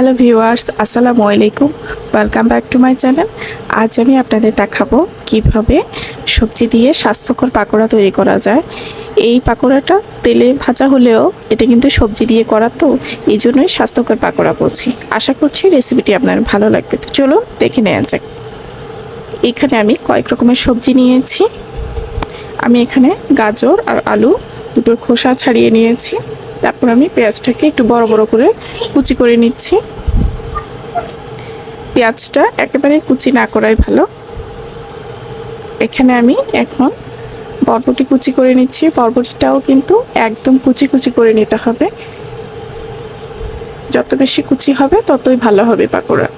Hello viewers, আসসালামু আলাইকুম। Welcome back to my channel. আজ আমি আপনাদের দেখাবো কিভাবে সবজি দিয়ে স্বাস্থ্যকর পাকোড়া তৈরি করা যায়। এই পাকোড়াটা তেলে ভাজা হলেও এটা কিন্তু সবজি দিয়ে করা, তো এই জন্যই স্বাস্থ্যকর পাকোড়া বলছি। আশা করছি রেসিপিটি আপনার ভালো লাগবে। তো চলুন দেখে নেওয়া যাক। এখানে আমি কয়েক রকমের সবজি নিয়েছি। আমি এখানে গাজর আর আলু দুটোর খোসা ছাড়িয়ে নিয়েছি। তারপর আমি পেঁয়াজটাকে একটু বড় বড় করে কুচি করে নিচ্ছি। পেঁয়াজটা একেবারে কুচি না করাই ভালো। এখানে আমি এখন বরবটি কুচি করে নিচ্ছি। বরবটিটাও কিন্তু একদম কুচি কুচি করে নিতে হবে। যত বেশি কুচি হবে ততই ভালো হবে পাকোড়া।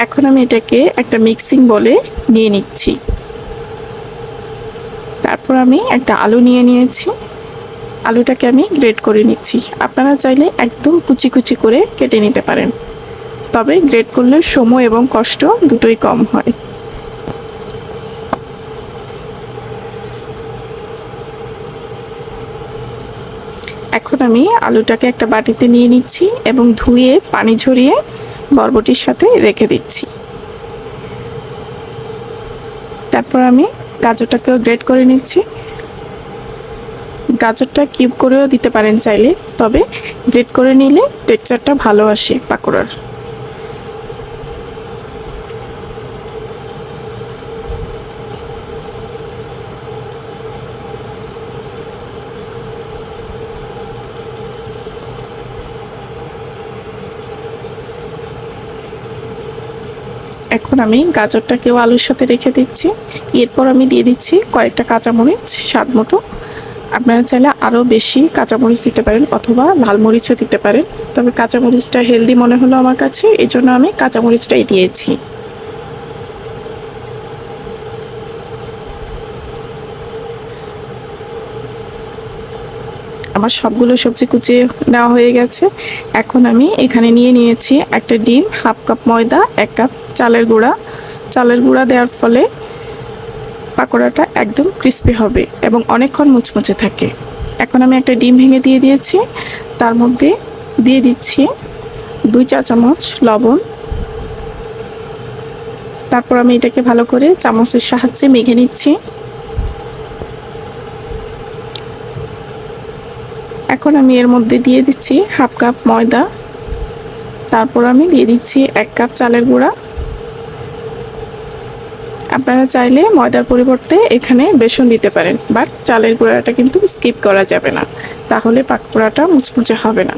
এখন আমি এটাকে একটা মিক্সিং বলে নিয়ে নিচ্ছি। তারপর আমি একটা আলু নিয়ে নিয়েছি। আলুটাকে আমি গ্রেট করে নিচ্ছি। আপনারা চাইলে একদম কুচি কুচি করে কেটে নিতে পারেন, তবে গ্রেট করলে সময় এবং কষ্ট দুটোই কম হয়। এখন আমি আলুটাকে একটা বাটিতে নিয়ে নিচ্ছি এবং ধুয়ে পানি ঝরিয়ে বরবটির সাথে রেখে দিচ্ছি। তারপর আমি গাজরটাকেও গ্রেট করে নিচ্ছি। গাজরটা কিউব করেও দিতে পারেন চাইলে, তবে গ্রেট করে নিলে টেক্সচারটা ভালো আসে পাকোড়ার। এখন আমি গাজরটাকেও আলুর সাথে রেখে দিচ্ছি। এরপর আমি দিয়ে দিচ্ছি কয়েকটা কাঁচামরিচ স্বাদ মতো। আপনারা চাইলে আরও বেশি কাঁচামরিচ দিতে পারেন অথবা লাল মরিচও দিতে পারেন, তবে কাঁচামরিচটা হেলদি মনে হলো আমার কাছে, এই জন্য আমি কাঁচামরিচটাই দিয়েছি। আমার সবগুলো সবজি কুচিয়ে নেওয়া হয়ে গেছে। এখন আমি এখানে নিয়ে নিয়েছি একটা ডিম, হাফ কাপ ময়দা, 1 কাপ চালের গুঁড়া। চালের গুঁড়া দেওয়ার ফলে পাকোড়াটা একদম ক্রিস্পি হবে এবং অনেকক্ষণ মুচমুচে থাকে। এখন আমি একটা ডিম ভেঙে দিয়ে দিয়েছি। তার মধ্যে দিয়ে দিচ্ছি 2 চা চামচ লবণ। তারপর আমি এটাকে ভালো করে চামচের সাহায্যে মেখে নিচ্ছি। এখন আমি এর মধ্যে দিয়ে দিচ্ছি হাফ কাপ ময়দা। তারপর আমি দিয়ে দিচ্ছি 1 কাপ চালের গুঁড়া। আপনারা চাইলে ময়দার পরিবর্তে এখানে বেসন দিতে পারেন, বাট চালের গুঁড়াটা কিন্তু স্কিপ করা যাবে না, তাহলে পাকোড়াটা মুচমুচে হবে না।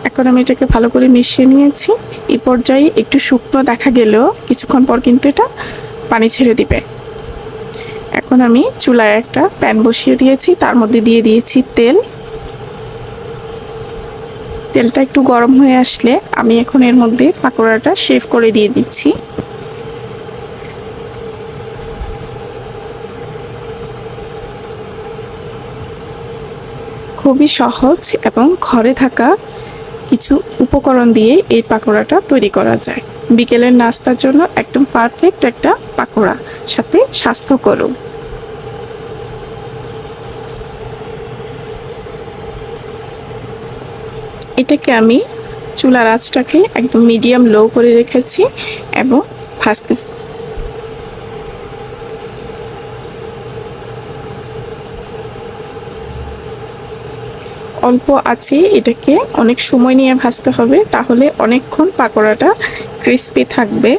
এখন আমি এটাকে ভালো করে মিশিয়ে নিয়েছি। এই পর্যায়ে একটু শুকনো দেখা গেলেও কিছুক্ষণ পর কিন্তু এটা পানি ছেড়ে দিবে। এখন আমি চুলায় একটা প্যান বসিয়ে দিয়েছি, তার মধ্যে দিয়ে দিয়েছি তেল। তেলটা একটু গরম হয়ে আসলে আমি এখন এর মধ্যে পাকোড়াটা শেভ করে দিয়ে দিচ্ছি। খুবই সহজ এবং ঘরে থাকা কিছু উপকরণ দিয়ে এই পাকোড়াটা তৈরি করা যায়। বিকেলের নাস্তার জন্য একদম পারফেক্ট একটা পাকোড়া, সাথে স্বাস্থ্যকরও। এটাকে আমি চুলার আঁচটাকে একদম মিডিয়াম লো করে রেখেছি এবং ভাজতেছি। অল্প আছে, এটাকে অনেক সময় নিয়ে ভাজতে হবে, তাহলে অনেকক্ষণ পাকোড়াটা ক্রিস্পি থাকবে।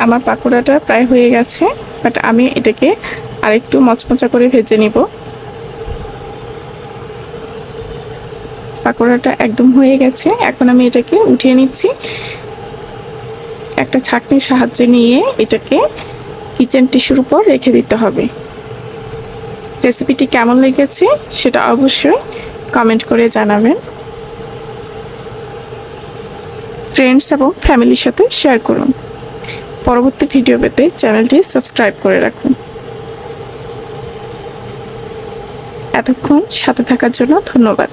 আমার পাকোড়াটা প্রায় হয়ে গেছে, বাট আমি এটাকে আরেকটু মচমচা করে ভেজে নিব। পাকোড়াটা একদম হয়ে গেছে। এখন আমি এটাকে উঠিয়ে নিচ্ছি। একটা ছাঁকনির সাহায্যে নিয়ে এটাকে কিচেন টিস্যুর উপর রেখে দিতে হবে। রেসিপিটি কেমন লেগেছে সেটা অবশ্যই কমেন্ট করে জানাবেন। ফ্রেন্ডস এবং ফ্যামিলির সাথে শেয়ার করুন। পরবর্তী ভিডিও পেতে চ্যানেলটি সাবস্ক্রাইব করে রাখুন। এতক্ষণ সাথে থাকার জন্য ধন্যবাদ।